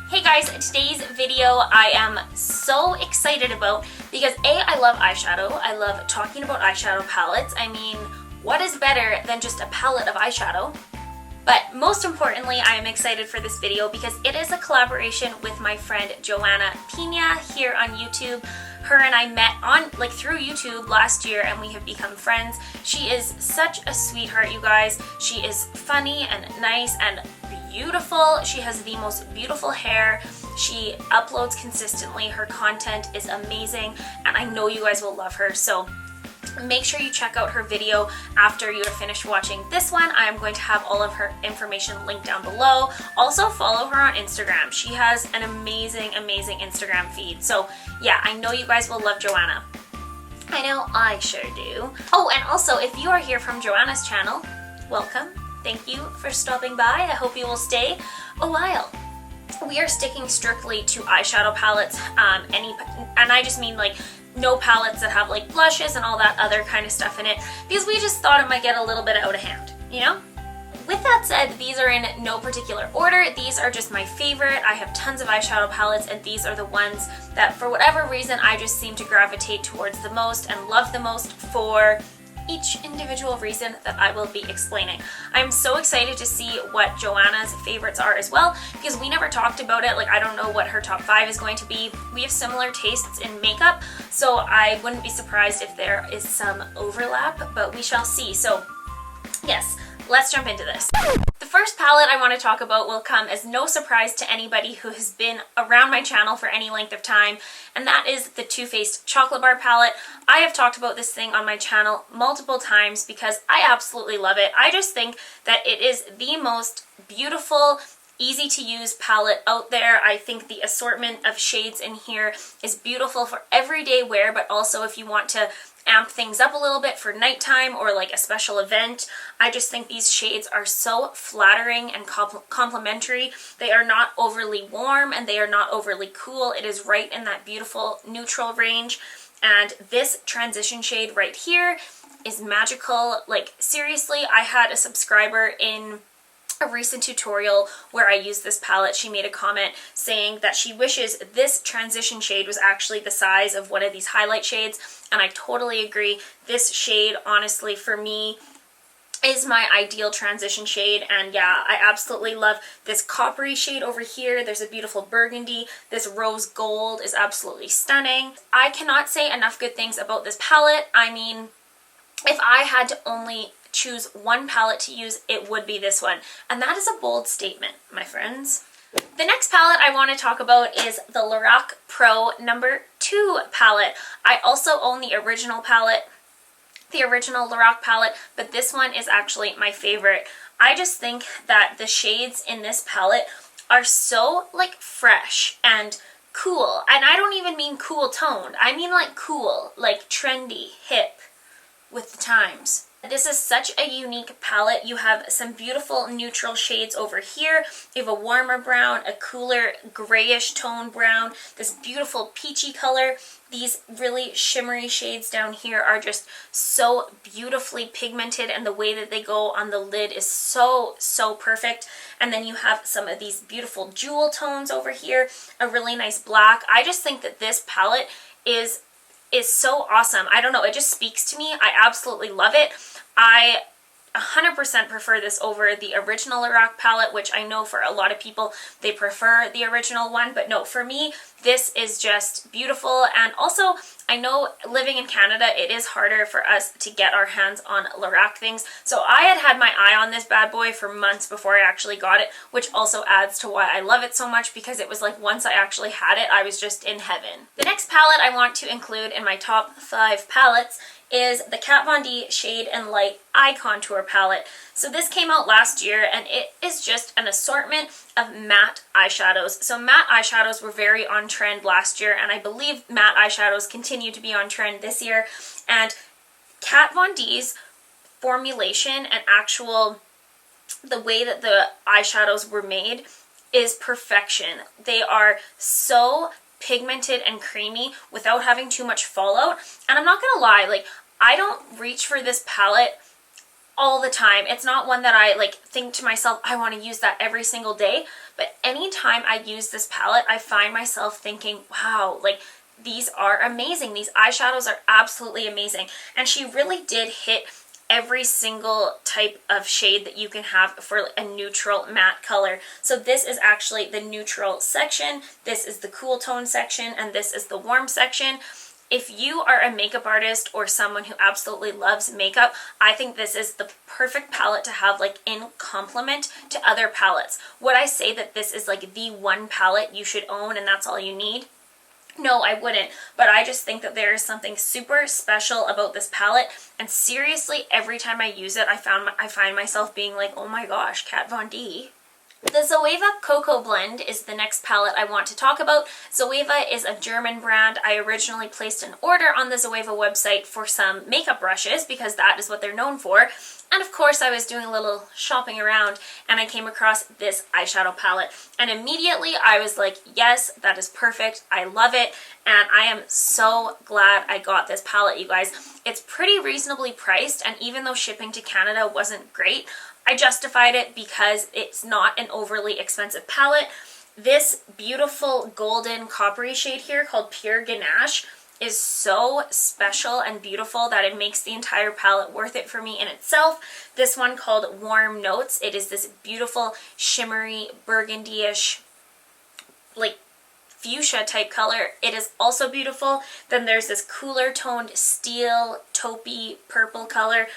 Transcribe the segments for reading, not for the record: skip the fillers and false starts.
Hey guys, today's video I am so excited about because A, I love eyeshadow. I love talking about eyeshadow palettes. I mean, what is better than just a palette of eyeshadow? But most importantly, I am excited for this video because it is a collaboration with my friend Joanna Pina here on YouTube. Her and I met through YouTube last year and we have become friends. She is such a sweetheart, you guys. She is funny and nice and beautiful. She has the most beautiful hair. She uploads consistently. Her content is amazing and I know you guys will love her. So make sure you check out her video after you are finished watching this one. I am going to have all of her information linked down below. Also follow her on Instagram. She has an amazing Instagram feed. So yeah, I know you guys will love Joanna. I know I sure do. Oh, and also if you are here from Joanna's channel, welcome. Thank you for stopping by. I hope you will stay a while. We are sticking strictly to eyeshadow palettes, and I just mean like no palettes that have like blushes and all that other kind of stuff in it, because we just thought it might get a little bit out of hand, you know? With that said, these are in no particular order. These are just my favorite. I have tons of eyeshadow palettes and these are the ones that for whatever reason I just seem to gravitate towards the most and love the most for each individual reason that I will be explaining. I'm so excited to see what Joanna's favorites are as well, because we never talked about it. Like, I don't know what her top 5 is going to be. We have similar tastes in makeup, so I wouldn't be surprised if there is some overlap, but we shall see. So yes, let's jump into this. The first palette I want to talk about will come as no surprise to anybody who has been around my channel for any length of time, and that is the Too Faced Chocolate Bar palette. I have talked about this thing on my channel multiple times because I absolutely love it. I just think that it is the most beautiful, easy to use palette out there. I think the assortment of shades in here is beautiful for everyday wear, but also if you want to amp things up a little bit for nighttime or like a special event. I just think these shades are so flattering and complimentary. They are not overly warm and they are not overly cool. It is right in that beautiful neutral range. And this transition shade right here is magical. Like, seriously, I had a subscriber in a recent tutorial where I used this palette. She made a comment saying that she wishes this transition shade was actually the size of one of these highlight shades, and I totally agree. This shade, honestly, for me, is my ideal transition shade, and yeah, I absolutely love this coppery shade over here. There's a beautiful burgundy. This rose gold is absolutely stunning. I cannot say enough good things about this palette. I mean, if I had to only choose one palette to use, it would be this one. And that is a bold statement, my friends. The next palette I want to talk about is the Lorac Pro number 2 palette. I also own the original palette, the original Lorac palette, but this one is actually my favorite. I just think that the shades in this palette are so like fresh and cool. And I don't even mean cool toned. I mean like cool, like trendy, hip, with the times. This is such a unique palette. You have some beautiful neutral shades over here. You have a warmer brown, a cooler grayish tone brown, this beautiful peachy color. These really shimmery shades down here are just so beautifully pigmented, and the way that they go on the lid is so perfect. And then you have some of these beautiful jewel tones over here, a really nice black. I just think that this palette is so awesome. I don't know, it just speaks to me. I absolutely love it. I 100% prefer this over the original Lorac palette, which I know for a lot of people they prefer the original one, but no, for me this is just beautiful. And also, I know living in Canada it is harder for us to get our hands on Lorac things, so I had my eye on this bad boy for months before I actually got it, which also adds to why I love it so much, because it was like once I actually had it I was just in heaven. The next palette I want to include in my top 5 palettes is the Kat Von D Shade and Light Eye Contour palette. So this came out last year and it is just an assortment of matte eyeshadows. So matte eyeshadows were very on trend last year, and I believe matte eyeshadows continue to be on trend this year. And Kat Von D's formulation and the way that the eyeshadows were made is perfection. They are so pigmented and creamy without having too much fallout. And I'm not gonna lie, like, I don't reach for this palette all the time. It's not one that I like think to myself, I want to use that every single day. but anytime I use this palette, I find myself thinking, wow, like these are amazing. These eyeshadows are absolutely amazing. And she really did hit every single type of shade that you can have for a neutral matte color. So this is actually the neutral section, this is the cool tone section, and this is the warm section. If you are a makeup artist or someone who absolutely loves makeup, I think this is the perfect palette to have like in complement to other palettes. Would I say that this is like the one palette you should own and that's all you need? No, I wouldn't, but I just think that there is something super special about this palette, and seriously, every time I use it, I find myself being like, oh my gosh, Kat Von D. The Zoeva Cocoa Blend is the next palette I want to talk about. Zoeva is a German brand. I originally placed an order on the Zoeva website for some makeup brushes because that is what they're known for. And of course I was doing a little shopping around and I came across this eyeshadow palette. And immediately I was like, yes, that is perfect. I love it. And I am so glad I got this palette, you guys. It's pretty reasonably priced, and even though shipping to Canada wasn't great, I justified it because it's not an overly expensive palette. This beautiful golden coppery shade here called Pure Ganache is so special and beautiful that it makes the entire palette worth it for me in itself. This one called Warm Notes, it is this beautiful shimmery burgundy-ish like fuchsia type color. It is also beautiful. Then there's this cooler toned steel taupey purple color,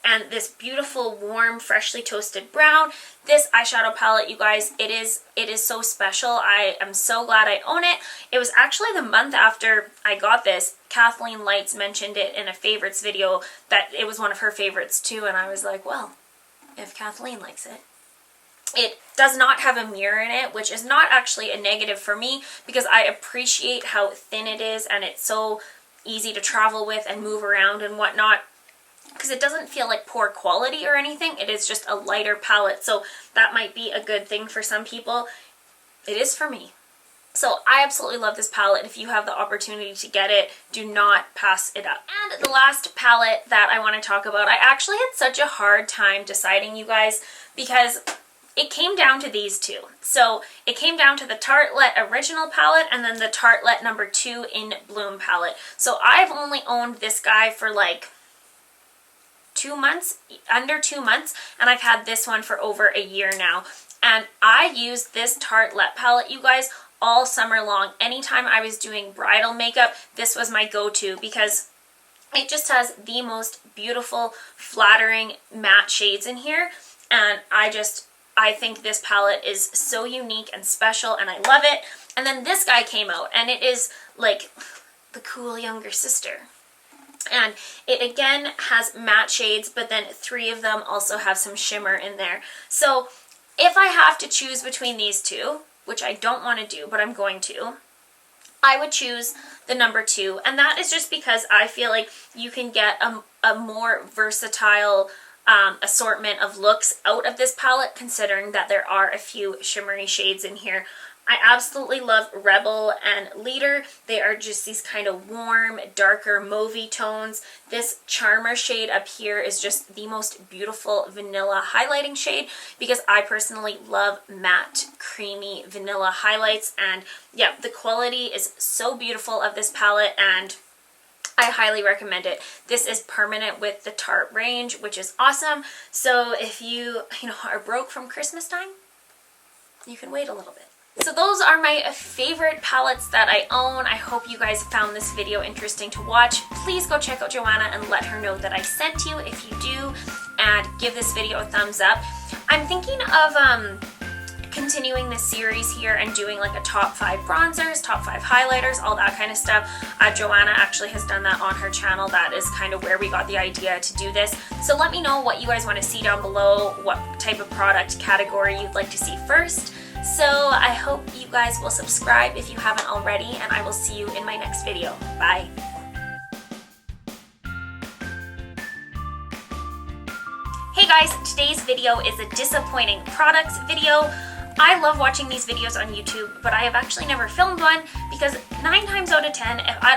and this beautiful warm freshly toasted brown. This eyeshadow palette, you guys, it is so special. I am so glad I own it. It was actually the month after I got this, Kathleen Lights mentioned it in a favorites video that it was one of her favorites too, and I was like, well, if Kathleen likes it. It does not have a mirror in it, which is not actually a negative for me because I appreciate how thin it is and it's so easy to travel with and move around and whatnot, because it doesn't feel like poor quality or anything. It is just a lighter palette, so that might be a good thing for some people. It is for me. So I absolutely love this palette. If you have the opportunity to get it, do not pass it up. And the last palette that I want to talk about, I actually had such a hard time deciding, you guys, because it came down to these two. So it came down to the Tartelette Original palette and then the Tartelette No. 2 in Bloom palette. So I've only owned this guy for like 2 months, under 2 months, and I've had this one for over a year now. And I used this Tartelette palette, you guys, all summer long. Anytime I was doing bridal makeup, this was my go-to because it just has the most beautiful, flattering matte shades in here. And I think this palette is so unique and special, and I love it. And then this guy came out, and it is like the cool younger sister. And it again has matte shades, but then 3 of them also have some shimmer in there. So if I have to choose between these two, which I don't want to do, but I'm going to, I would choose the No. 2. And that is just because I feel like you can get a more versatile assortment of looks out of this palette, considering that there are a few shimmery shades in here. I absolutely love Rebel and Leader. They are just these kind of warm, darker, mauvey tones. This Charmer shade up here is just the most beautiful vanilla highlighting shade because I personally love matte, creamy vanilla highlights. And yeah, the quality is so beautiful of this palette, and I highly recommend it. This is permanent with the Tarte range, which is awesome. So if you are broke from Christmas time, you can wait a little bit. So those are my favorite palettes that I own. I hope you guys found this video interesting to watch. Please go check out Joanna and let her know that I sent you if you do, and give this video a thumbs up. I'm thinking of continuing this series here and doing like a top 5 bronzers, top 5 highlighters, all that kind of stuff. Joanna actually has done that on her channel. That is kind of where we got the idea to do this. So let me know what you guys want to see down below, what type of product category you'd like to see first. So I hope you guys will subscribe if you haven't already, and I will see you in my next video. Bye. Hey guys, today's video is a disappointing products video. I love watching these videos on YouTube, but I have actually never filmed one because 9 times out of 10, if I don't